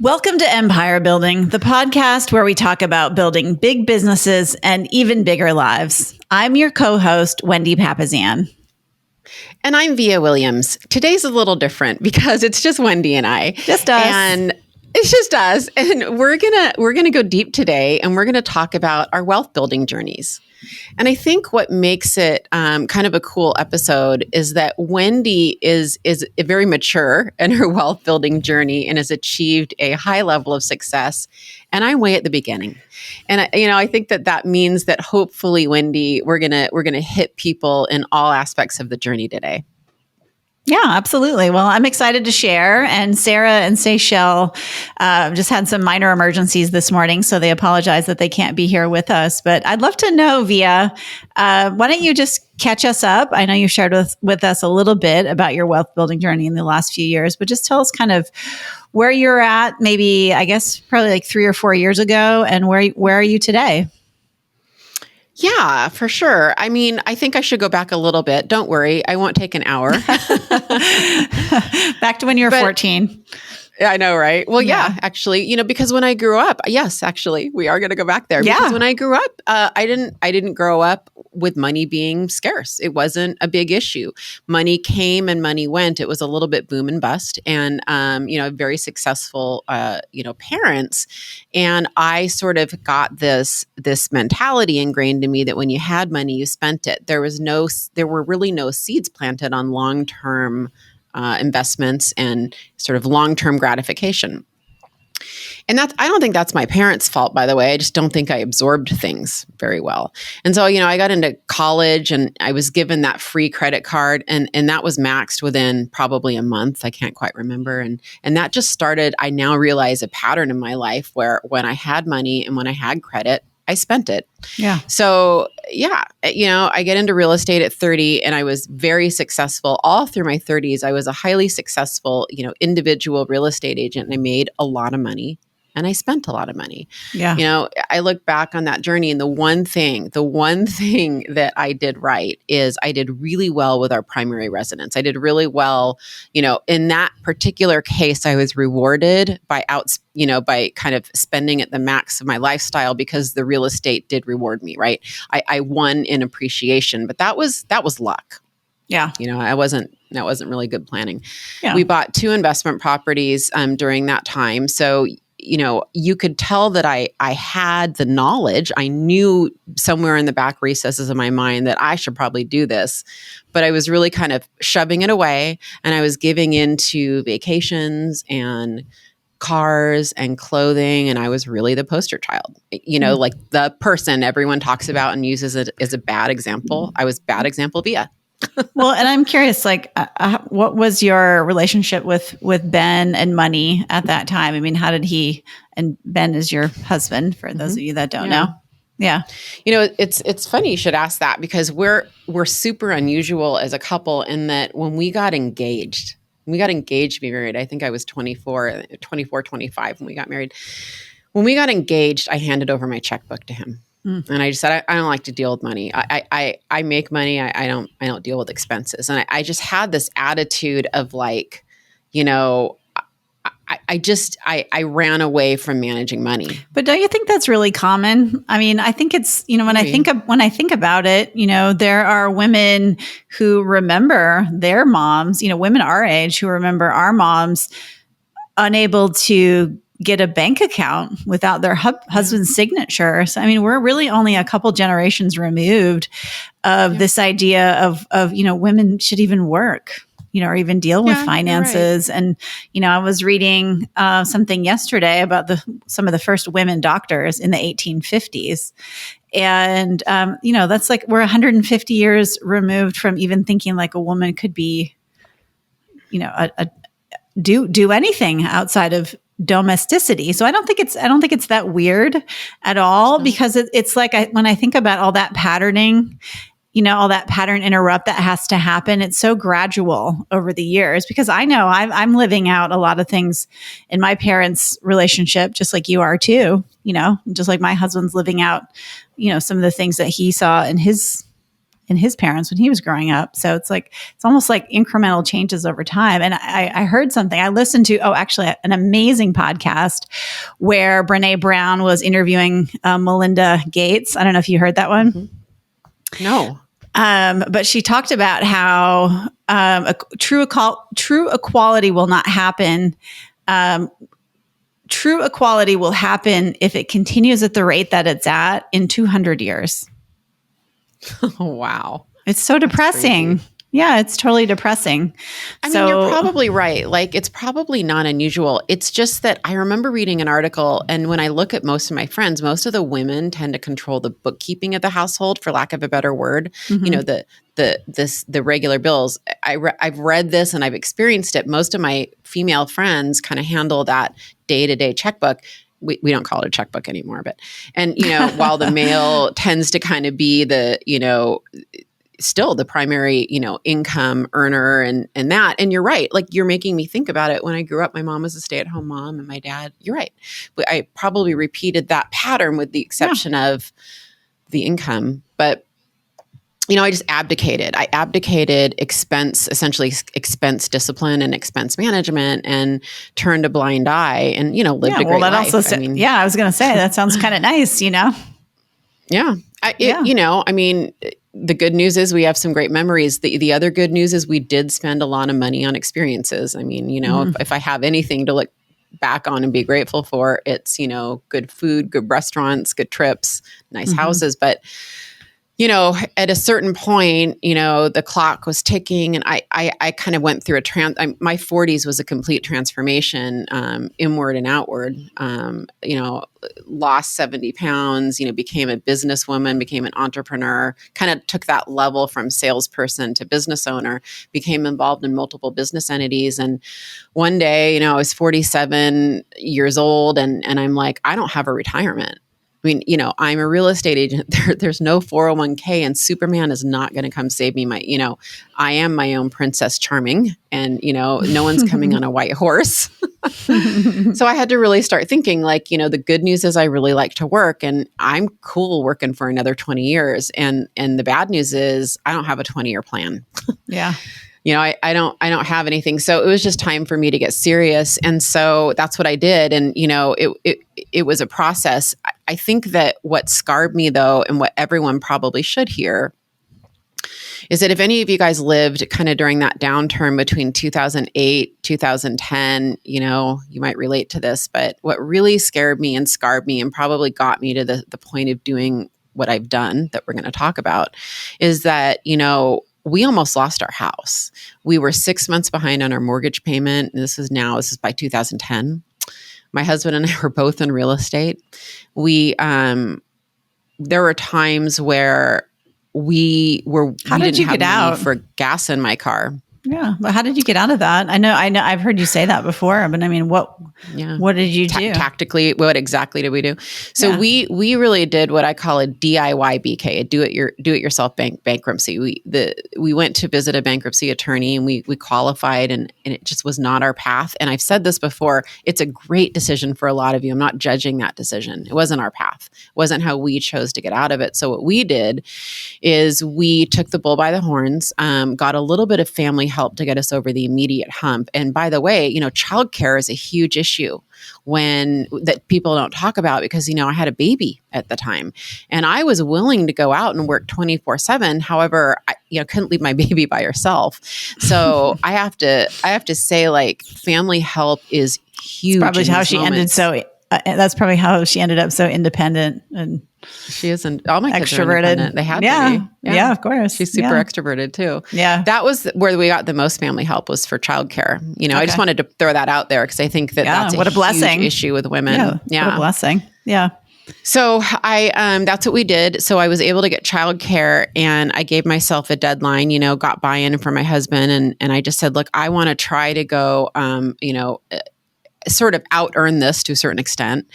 Welcome to Empire Building, the podcast where we talk about building big businesses and even bigger lives. I'm your co-host, Wendy Papazian. And I'm Via Williams. Today's a little different because it's just Wendy and I. Just us. And it's just us. And we're gonna go deep today, and we're gonna talk about our wealth building journeys. And I think what makes it kind of a cool episode is that Wendy is very mature in her wealth building journey and has achieved a high level of success. And I'm way at the beginning. And I think that means that hopefully, Wendy, we're gonna hit people in all aspects of the journey today. Yeah, absolutely. Well, I'm excited to share. And Sarah and Seychelle just had some minor emergencies this morning, so they apologize that they can't be here with us. But I'd love to know, Via, why don't you just catch us up? I know you shared with us a little bit about your wealth building journey in the last few years, but just tell us kind of where you're at, maybe, I guess, probably like 3 or 4 years ago, and where are you today? Yeah, for sure. I mean, I think I should go back a little bit. Don't worry. I won't take an hour. Back to when you were 14. I know, right? Well, yeah, actually, because when I grew up, yes, actually, we are going to go back there. Yeah. Because when I grew up, I didn't grow up with money being scarce. It wasn't a big issue. Money came and money went. It was a little bit boom and bust, and very successful, parents. And I sort of got this mentality ingrained in me that when you had money, you spent it. There were really no seeds planted on long-term investments and sort of long-term gratification. And I don't think that's my parents' fault, by the way. I just don't think I absorbed things very well. And so, I got into college and I was given that free credit card, and that was maxed within probably a month. I can't quite remember. And that just started, I now realize, a pattern in my life where when I had money and when I had credit, I spent it. Yeah. So, I get into real estate at 30, and I was very successful all through my 30s. I was a highly successful, individual real estate agent, and I made a lot of money. And I spent a lot of money. Yeah. I look back on that journey, and the one thing that I did right is I did really well with our primary residence. I did really well, in that particular case. I was rewarded by kind of spending at the max of my lifestyle because the real estate did reward me, right? I won in appreciation, but that was luck. Yeah. That wasn't really good planning. Yeah. We bought 2 investment properties during that time. So, you could tell that I had the knowledge. I knew somewhere in the back recesses of my mind that I should probably do this, but I was really kind of shoving it away, and I was giving into vacations and cars and clothing, and I was really the poster child, like the person everyone talks about and uses it as a bad example. I was bad example Via. Well, and I'm curious, what was your relationship with Ben and money at that time? I mean, how did and Ben is your husband, for those of you that don't know. Yeah. It's funny you should ask that, because we're super unusual as a couple in that when we got engaged to be married, I think I was 24, 25 when we got married. When we got engaged, I handed over my checkbook to him. And I just said, I don't like to deal with money. I make money. I don't deal with expenses. And I just had this attitude of I ran away from managing money. But don't you think that's really common? I mean, I think it's, when I think about it, there are women who remember their moms, women our age who remember our moms unable to get a bank account without their husband's signature. So, I mean, we're really only a couple generations removed of this idea of women should even work, or even deal with finances. Right. And, I was reading something yesterday about some of the first women doctors in the 1850s. And, that's like, we're 150 years removed from even thinking like a woman could be, do anything outside of domesticity. So I don't think it's that weird at all, because it's like when I think about all that patterning, all that pattern interrupt that has to happen, it's so gradual over the years, because I know I'm living out a lot of things in my parents' relationship, just like you are too, just like my husband's living out, some of the things that he saw in his and his parents when he was growing up. So it's almost like incremental changes over time. And I heard something. I listened to actually an amazing podcast where Brene Brown was interviewing Melinda Gates. I don't know if you heard that one. Mm-hmm. No. But she talked about how true equality will not happen. True equality will happen if it continues at the rate that it's at in 200 years. Wow. It's so depressing. Yeah, it's totally depressing. I mean, you're probably right. Like, it's probably not unusual. It's just that I remember reading an article, and when I look at most of my friends, most of the women tend to control the bookkeeping of the household, for lack of a better word. Mm-hmm. You know, the regular bills. I've read this and I've experienced it. Most of my female friends kind of handle that day-to-day checkbook. We don't call it a checkbook anymore, but, and, you know, while the male tends to kind of be the, you know, still the primary, you know, income earner and that. And you're right. Like, you're making me think about it. When I grew up, my mom was a stay-at-home mom and my dad, you're right. But I probably repeated that pattern with the exception of the income. But, you know, I just abdicated. I abdicated essentially expense discipline and expense management, and turned a blind eye and, you know, lived a great life. Also, I was going to say, that sounds kind of nice, you know? Yeah. You know, I mean, the good news is we have some great memories. The other good news is we did spend a lot of money on experiences. I mean, you know, if I have anything to look back on and be grateful for, it's, you know, good food, good restaurants, good trips, nice houses. But, you know, at a certain point, you know, the clock was ticking, and I kind of went through my 40s was a complete transformation, inward and outward. You know, lost 70 pounds, you know, became a businesswoman, became an entrepreneur, kind of took that level from salesperson to business owner, became involved in multiple business entities. And one day, you know, I was 47 years old, and I'm like, I don't have a retirement. I mean, you know, I'm a real estate agent. There's no 401k, and Superman is not going to come save me. I am my own Princess Charming, and, you know, no one's coming on a white horse. So I had to really start thinking, like, you know, the good news is I really like to work, and I'm cool working for another 20 years. And the bad news is I don't have a 20-year plan. Yeah. You know, I don't have anything. So it was just time for me to get serious. And so that's what I did. And, you know, it was a process. I think that what scarred me, though, and what everyone probably should hear, is that if any of you guys lived kind of during that downturn between 2008, 2010, you know, you might relate to this. But what really scared me and scarred me and probably got me to the point of doing what I've done that we're going to talk about is that, you know, we almost lost our house. We were 6 months behind on our mortgage payment. And this is by 2010. My husband and I were both in real estate. There were times where we didn't have money for gas in my car. Yeah. But how did you get out of that? I know I've heard you say that before, but I mean, what did you do? Tactically, what exactly did we do? So we really did what I call a DIY BK, a do it yourself bankruptcy. We went to visit a bankruptcy attorney, and we qualified, and it just was not our path. And I've said this before, it's a great decision for a lot of you. I'm not judging that decision. It wasn't our path. It wasn't how we chose to get out of it. So what we did is we took the bull by the horns, got a little bit of family help to get us over the immediate hump. And by the way, you know, childcare is a huge issue that people don't talk about, because, you know, I had a baby at the time, and I was willing to go out and work 24/7. However, I couldn't leave my baby by herself. So I have to say, like, family help is huge. That's probably how she ended up so independent, and she isn't. All my kids are extroverted. Independent. They had to be. Yeah, of course. She's super extroverted too. Yeah, that was where we got the most family help, was for childcare. You know, I just wanted to throw that out there, because I think that's a blessing. Huge issue with women. Yeah, what a blessing. Yeah. So that's what we did. So I was able to get childcare, and I gave myself a deadline, you know, got buy-in from my husband. And I just said, look, I want to try to go, sort of out-earn this to a certain extent,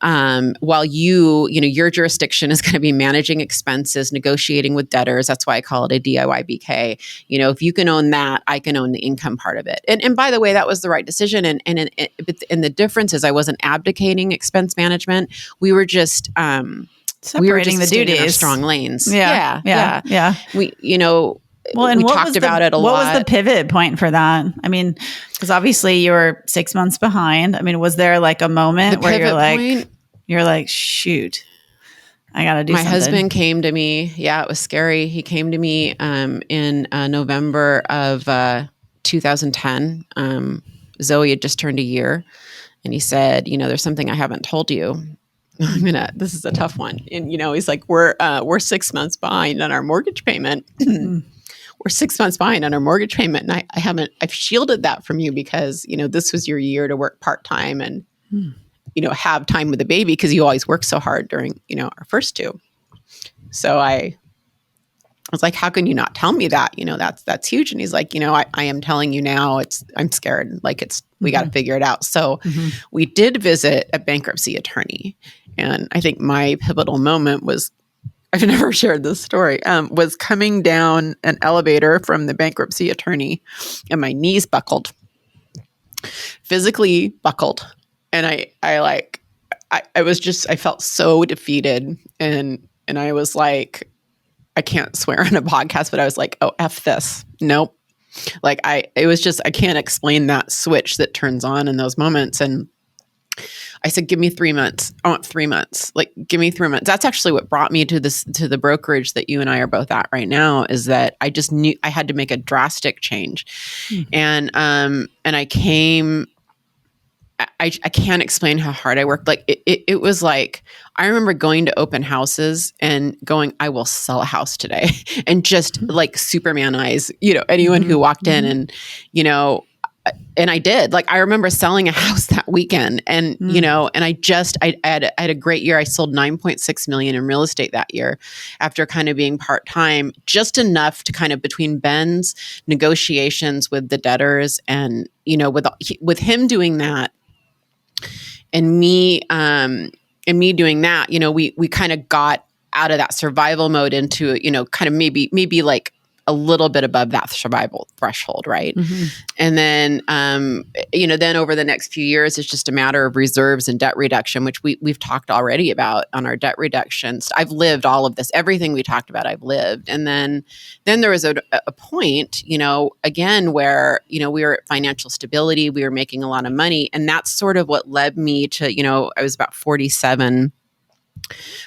while your jurisdiction is going to be managing expenses, negotiating with debtors. That's why I call it a DIY BK. You know, if you can own that, I can own the income part of it. And by the way, that was the right decision. And the difference is I wasn't abdicating expense management. We were just separating the staying in our duties. strong lanes. Yeah. We, well, and we talked about it a lot. What was the pivot point for that? I mean, because obviously you were 6 months behind. I mean, was there like a moment where you're like, shoot, I got to do something? My husband came to me. Yeah, it was scary. He came to me in November of 2010. Zoe had just turned a year, and he said, there's something I haven't told you. This is a tough one. And, he's like, we're 6 months behind on our mortgage payment. We're 6 months behind on our mortgage payment. And I've shielded that from you because, this was your year to work part-time and, have time with the baby because you always work so hard during, our first two. So I was like, how can you not tell me that? That's huge. And he's like, I am telling you now, I'm scared. We got to figure it out. So we did visit a bankruptcy attorney. And I think my pivotal moment was, I've never shared this story, was coming down an elevator from the bankruptcy attorney and my knees buckled, physically buckled. And I felt so defeated. And I was like, I can't swear on a podcast, but I was like, oh, F this. Nope. I can't explain that switch that turns on in those moments. And I said, give me 3 months. I want 3 months. Give me 3 months. That's actually what brought me to the brokerage that you and I are both at right now, is that I just knew I had to make a drastic change. And I came, I can't explain how hard I worked. It was like, I remember going to open houses and going, I will sell a house today. And just like Superman eyes, anyone who walked in and, and I did. I remember selling a house that weekend and, and I had a great year. I sold 9.6 million in real estate that year after kind of being part-time, just enough to kind of between Ben's negotiations with the debtors and, with him doing that and me doing that, we kind of got out of that survival mode into, kind of maybe like a little bit above that survival threshold. Right. And then, then over the next few years, it's just a matter of reserves and debt reduction, which we've talked already about on our debt reductions. I've lived all of this, everything we talked about, I've lived. And then there was a point, again, where, we were at financial stability, we were making a lot of money. And that's sort of what led me to, I was about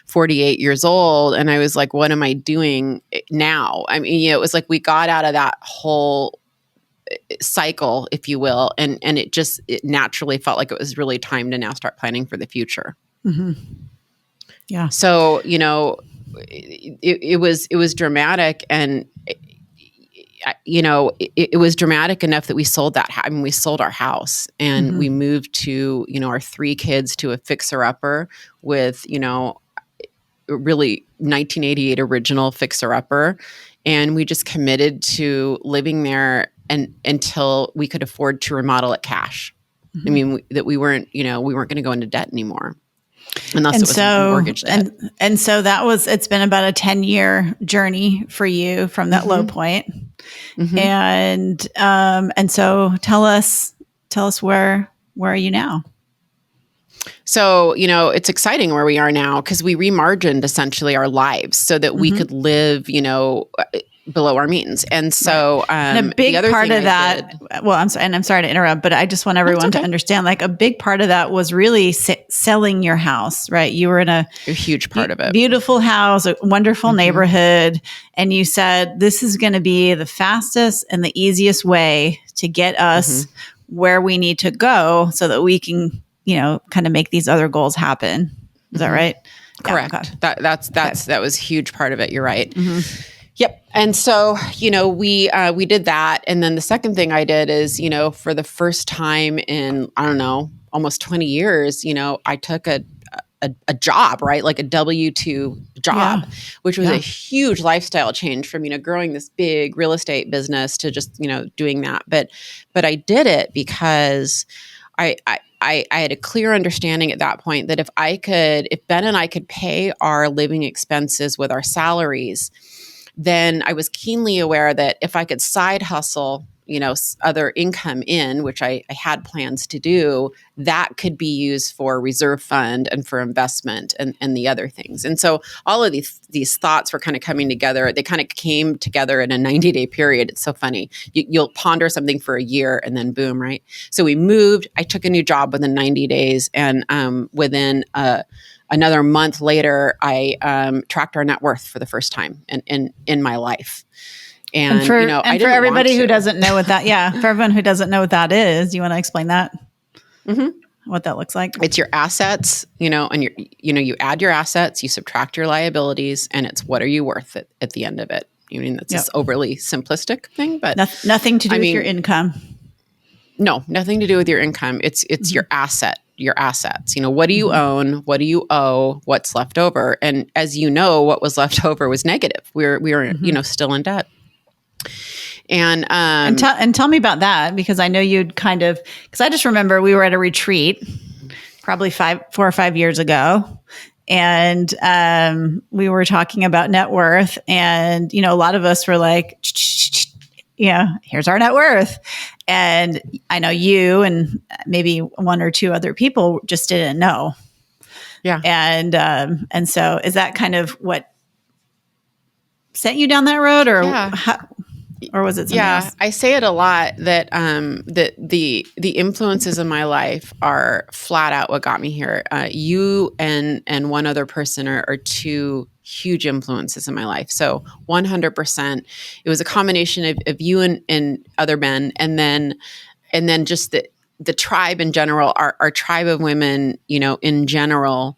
48 years old. And I was like, what am I doing now? I mean, it was like we got out of that whole cycle, if you will. And it naturally felt like it was really time to now start planning for the future. Yeah. So, it was dramatic and, it was dramatic enough that we sold that. We sold our house and we moved to, our 3 kids to a fixer-upper with, really 1988 original fixer-upper. And we just committed to living there and until we could afford to remodel it cash. I mean, that we weren't going to go into debt anymore. Unless it was mortgage debt. And so it's been about a 10-year journey for you from that low point. And so tell us where are you now? So, it's exciting where we are now because we remargined essentially our lives so that we could live, below our means. And so, and a big part of that, I'm sorry to interrupt, but I just want everyone to understand, a big part of that was really selling your house, right? You were in a huge part of it, beautiful house, a wonderful neighborhood. And you said, this is going to be the fastest and the easiest way to get us where we need to go so that we can, kind of make these other goals happen. Is that right? Correct. Yeah, okay. That was a huge part of it. You're right. Yep. And so, we did that. And then the second thing I did is, for the first time in, I don't know, almost 20 years, I took a job, right? Like a W-2 job, which was a huge lifestyle change from, growing this big real estate business to just, doing that. But I did it because I had a clear understanding at that point that if Ben and I could pay our living expenses with our salaries, then I was keenly aware that if I could side hustle other income in, which I had plans to do, that could be used for reserve fund and for investment and the other things. And so all of these thoughts were kind of coming together. They kind of came together in a 90-day period. It's so funny. You'll ponder something for a year and then boom, right? So we moved. I took a new job within 90 days. And within another month later, I tracked our net worth for the first time in my life. And for, I for everybody who doesn't know what that, for everyone who doesn't know what that is, you want to explain that? Mm-hmm. What that looks like? It's your assets, and you add your assets, you subtract your liabilities, and it's what are you worth at the end of it. I mean, that's this overly simplistic thing, but nothing to do with your income. No, nothing to do with your income. It's your assets. What do you own? What do you owe? What's left over? And as you know, what was left over was negative. We were still in debt. And tell me about that, because I know you'd because I just remember we were at a retreat probably 4 or 5 years ago, and we were talking about net worth, and a lot of us were like, here's our net worth. And I know you and maybe one or two other people just didn't know. Yeah. And so is that kind of what sent you down that road, or or was it something else? I say it a lot that that the influences in my life are flat out what got me here. You and one other person are two huge influences in my life. So 100%, it was a combination of you and other men, and then just the tribe in general, our tribe of women, in general.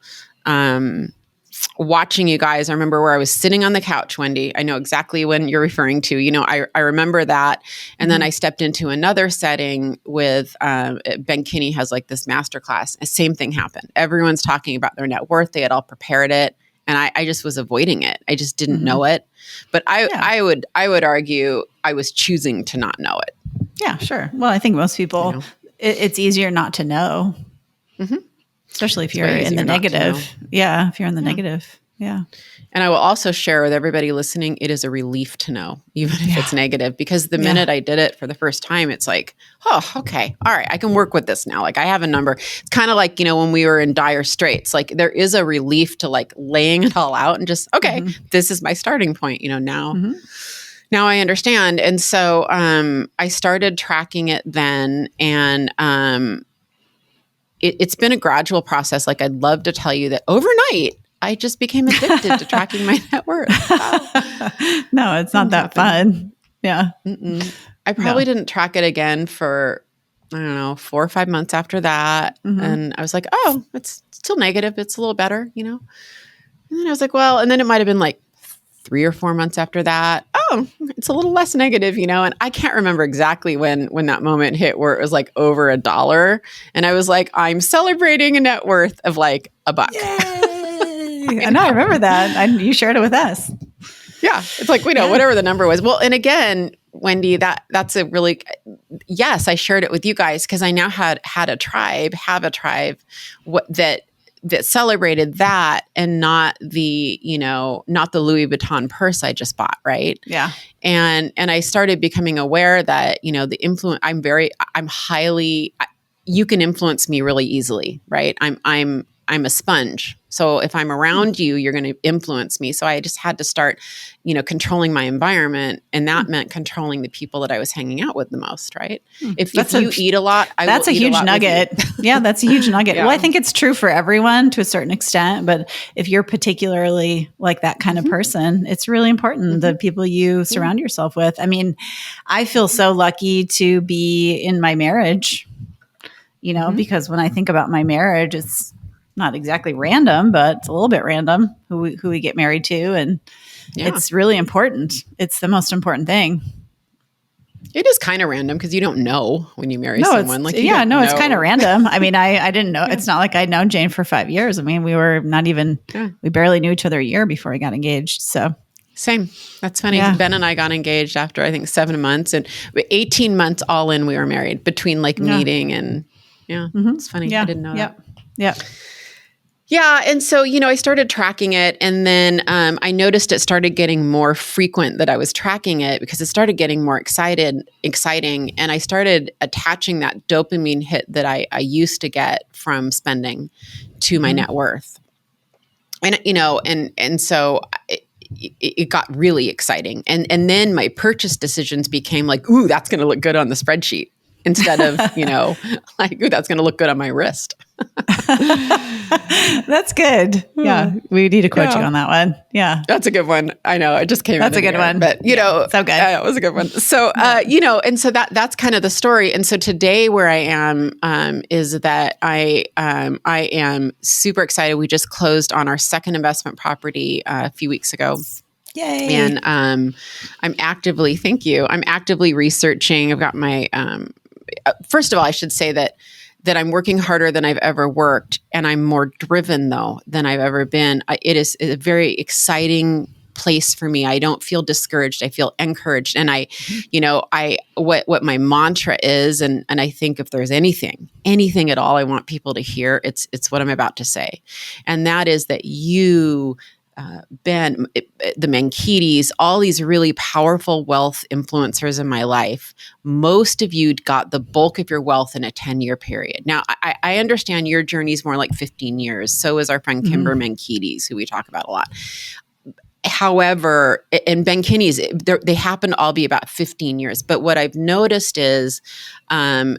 Watching you guys, I remember where I was sitting on the couch, Wendy. I know exactly when you're referring to. I remember that. And then I stepped into another setting with Ben Kinney has like this masterclass. And same thing happened. Everyone's talking about their net worth. They had all prepared it. And I just was avoiding it. I just didn't know it. But I would argue I was choosing to not know it. Yeah, sure. Well, I think most people, it's easier not to know. Mm-hmm. Especially if you're in the negative. Yeah, if you're in the negative. Yeah. And I will also share with everybody listening, it is a relief to know, even if it's negative, because the minute I did it for the first time, it's like, oh, okay. All right. I can work with this now. Like I have a number. It's kind of like, when we were in dire straits, like there is a relief to like laying it all out and just, okay, this is my starting point, now. Mm-hmm. Now I understand. And so I started tracking it then, and it's been a gradual process. Like I'd love to tell you that overnight, I just became addicted to tracking my net worth. No, it's not that fun. Yeah. I probably didn't track it again for, I don't know, 4 or 5 months after that. Mm-hmm. And I was like, oh, it's still negative. It's a little better, And then I was like, well, and then it might've been like 3 or 4 months after that. Oh, it's a little less negative, And I can't remember exactly when that moment hit where it was like over $1. And I was like, I'm celebrating a net worth of like $1. Yay! I know, I remember that. You shared it with us. Yeah. It's like, whatever the number was. Well, and again, Wendy, that's a really, yes, I shared it with you guys because I now have a tribe that celebrated that, and not the Louis Vuitton purse I just bought. Right. Yeah. And I started becoming aware that, the influence, you can influence me really easily. Right. I'm a sponge. So if I'm around you, you're going to influence me. So I just had to start, controlling my environment. And that meant controlling the people that I was hanging out with the most, right? If you eat a lot, that's a huge nugget. Yeah, that's a huge nugget. Yeah. Well, I think it's true for everyone to a certain extent. But if you're particularly like that kind of person, it's really important the people you surround yourself with. I mean, I feel so lucky to be in my marriage, because when I think about my marriage, it's not exactly random, but it's a little bit random who we get married to. And it's really important. It's the most important thing. It is kind of random because you don't know when you marry someone. It's kind of random. I mean, I didn't know. It's not like I'd known Jane for 5 years. I mean, we were not even, we barely knew each other a year before we got engaged. So same. That's funny. Yeah. Ben and I got engaged after, I think, 7 months, and 18 months all in, we were married between like meeting and it's funny. I didn't know that. Yeah. Yeah. And so, I started tracking it, and then I noticed it started getting more frequent that I was tracking it, because it started getting more exciting. And I started attaching that dopamine hit that I used to get from spending to my net worth. And, and so it got really exciting. And then my purchase decisions became like, ooh, that's going to look good on the spreadsheet, instead of, like, ooh, that's going to look good on my wrist. That's good. Yeah. We need to quote you on that one. Yeah. That's a good one. I know. It just came That's a good one. But, so good. It was a good one. So, and so that's kind of the story. And so today where I am is that I am super excited. We just closed on our second investment property a few weeks ago. Yay. And I'm actively researching. I've got my, first of all, I should say that I'm working harder than I've ever worked, and I'm more driven though than I've ever been. It is a very exciting place for me. I don't feel discouraged. I feel encouraged. And what my mantra is, and I think if there's anything at all I want people to hear, it's what I'm about to say. And that is that you, Ben, the Menkidis, all these really powerful wealth influencers in my life, most of you got the bulk of your wealth in a 10-year period. Now, I understand your journey is more like 15 years. So is our friend Kimber Menkidis, who we talk about a lot. However, and Menkidis, they happen to all be about 15 years. But what I've noticed is 10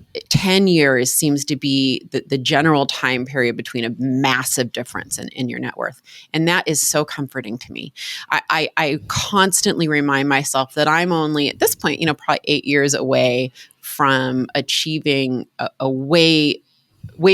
years seems to be the general time period between a massive difference in your net worth. And that is so comforting to me. I constantly remind myself that I'm only, at this point, probably 8 years away from achieving a way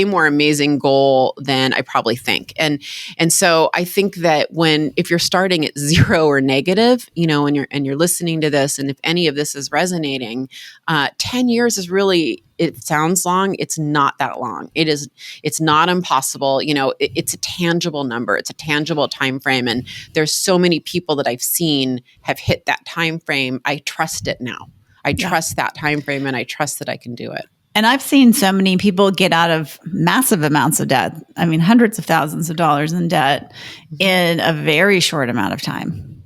more amazing goal than I probably think. And so I think that if you're starting at zero or negative, and you're listening to this, and if any of this is resonating, 10 years is really, it sounds long. It's not that long. It's not impossible. It's a tangible number. It's a tangible time frame. And there's so many people that I've seen have hit that time frame. I trust it now. I trust that time frame, and I trust that I can do it. And I've seen so many people get out of massive amounts of debt. I mean, hundreds of thousands of dollars in debt in a very short amount of time,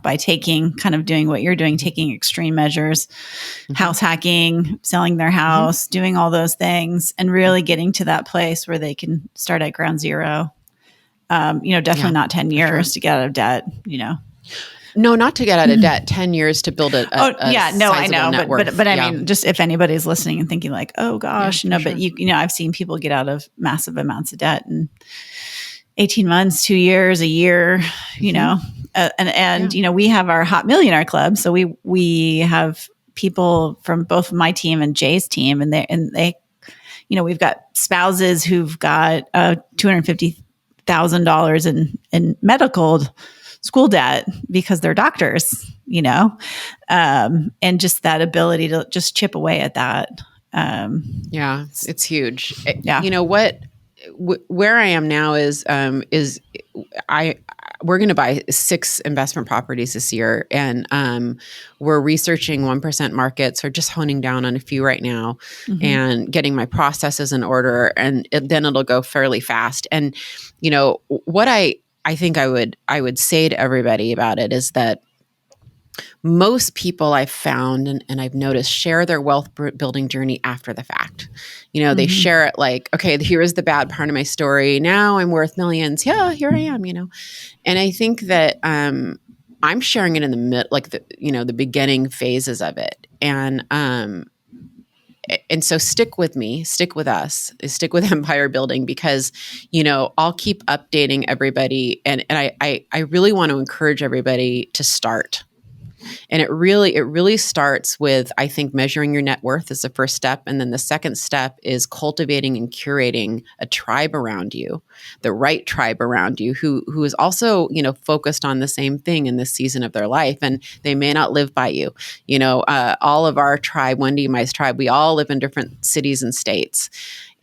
by doing what you're doing, taking extreme measures, house hacking, selling their house, doing all those things, and really getting to that place where they can start at ground zero. Definitely not 10 years to get out of debt, No, not to get out of debt. 10 years to build I know, but I mean, just if anybody's listening and thinking like, oh gosh, but I've seen people get out of massive amounts of debt in 18 months, 2 years, a year, and we have our Hot Millionaire Club, so we have people from both my team and Jay's team, and they, we've got spouses who've got $250,000 in medical school debt because they're doctors, and just that ability to just chip away at that. It's huge. Yeah. Where I am now is we're going to buy 6 investment properties this year, and we're researching 1% markets, or just honing down on a few right now, and getting my processes in order, and then it'll go fairly fast. And what I think I would say to everybody about it is that most people I've found and I've noticed share their wealth building journey after the fact. They share it like, okay, here is the bad part of my story. Now I'm worth millions. Yeah, here I am, And I think that I'm sharing it in the mid, like the beginning phases of it. And so stick with me, stick with us, stick with Empire Building, because, I'll keep updating everybody. And I really want to encourage everybody to start. And it really starts with, I think, measuring your net worth is the first step. And then the second step is cultivating and curating a tribe around you, the right tribe around you, who is also, focused on the same thing in this season of their life. And they may not live by you. All of our tribe, Wendy and my tribe, we all live in different cities and states.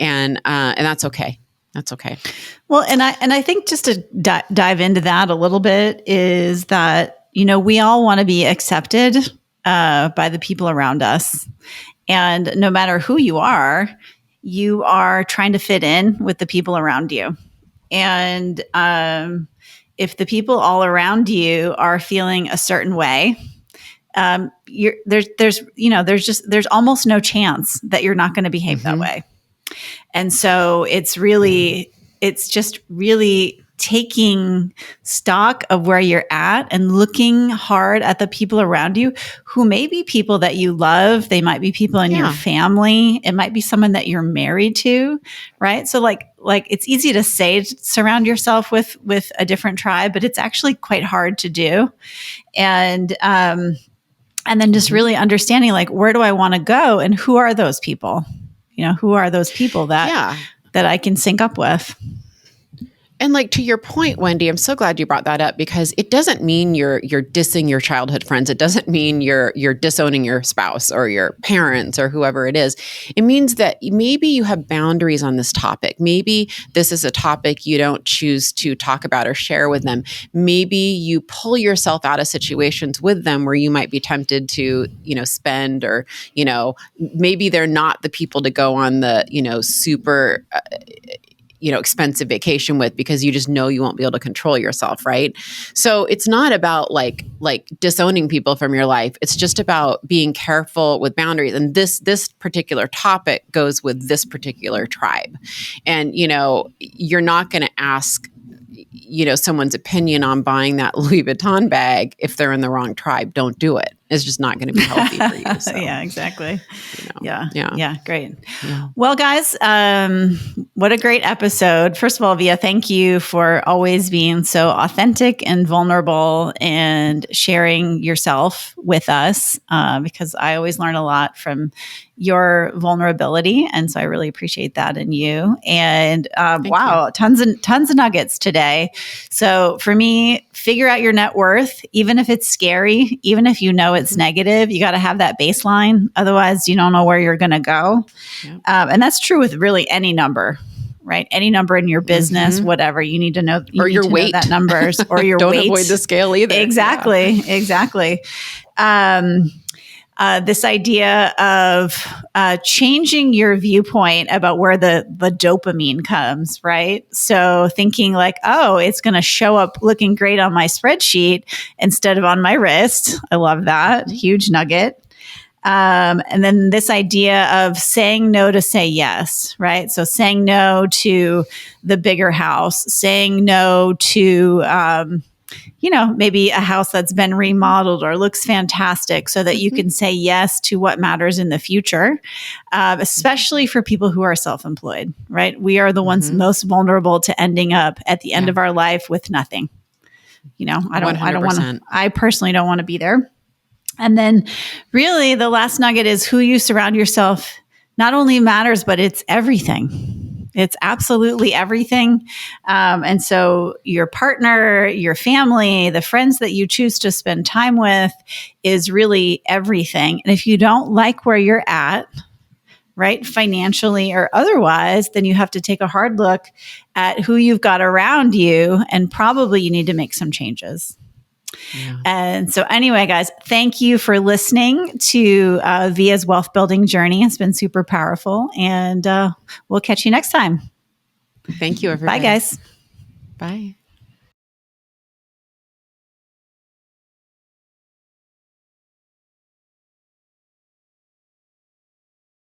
And that's okay. That's okay. Well, and I think just to dive into that a little bit is that, we all want to be accepted by the people around us. And no matter who you are trying to fit in with the people around you. And if the people all around you are feeling a certain way, there's almost no chance that you're not going to behave that way. And so it's just really taking stock of where you're at and looking hard at the people around you who may be people that you love. They might be people in your family. It might be someone that you're married to, right? So like it's easy to say surround yourself with a different tribe, but it's actually quite hard to do. And then just really understanding like, where do I want to go and who are those people? Who are those people that I can sync up with? And like to your point, Wendy, I'm so glad you brought that up, because it doesn't mean you're dissing your childhood friends. It doesn't mean you're disowning your spouse or your parents or whoever it is. It means that maybe you have boundaries on this topic. Maybe this is a topic you don't choose to talk about or share with them. Maybe you pull yourself out of situations with them where you might be tempted to, spend, or, maybe they're not the people to go on the, super expensive vacation with, because you just know you won't be able to control yourself, right? So it's not about like disowning people from your life. It's just about being careful with boundaries. And this particular topic goes with this particular tribe. And, you're not going to ask someone's opinion on buying that Louis Vuitton bag if they're in the wrong tribe. Don't do it. It's just not going to be healthy for you. So, yeah, exactly. Yeah, great. Yeah. Well, guys, what a great episode. First of all, Via, thank you for always being so authentic and vulnerable and sharing yourself with us, because I always learn a lot from your vulnerability. And so I really appreciate that in you. And wow, tons of nuggets today. So for me, figure out your net worth, even if it's scary, even if it's negative, you got to have that baseline. Otherwise, you don't know where you're going to go. Yep. And that's true with really any number, right? Any number in your business, whatever, you need to know. Or your weight. Know that numbers or your don't weight. Don't avoid the scale either. Exactly. This idea of changing your viewpoint about where the dopamine comes, right? So thinking like, oh, it's going to show up looking great on my spreadsheet instead of on my wrist. I love that. Huge nugget. And then this idea of saying no to say yes, right? So saying no to the bigger house, saying no to, maybe a house that's been remodeled or looks fantastic, so that you can say yes to what matters in the future, especially for people who are self-employed, right? We are the ones most vulnerable to ending up at the end of our life with nothing. I personally don't want to be there. And then really the last nugget is who you surround yourself not only matters, but it's everything. It's absolutely everything. And so your partner, your family, the friends that you choose to spend time with is really everything. And if you don't like where you're at, right, financially or otherwise, then you have to take a hard look at who you've got around you, and probably you need to make some changes. Yeah. And so anyway, guys, thank you for listening to Via's wealth building journey. It's been super powerful, and we'll catch you next time. Thank you, everybody. Bye, guys. Bye.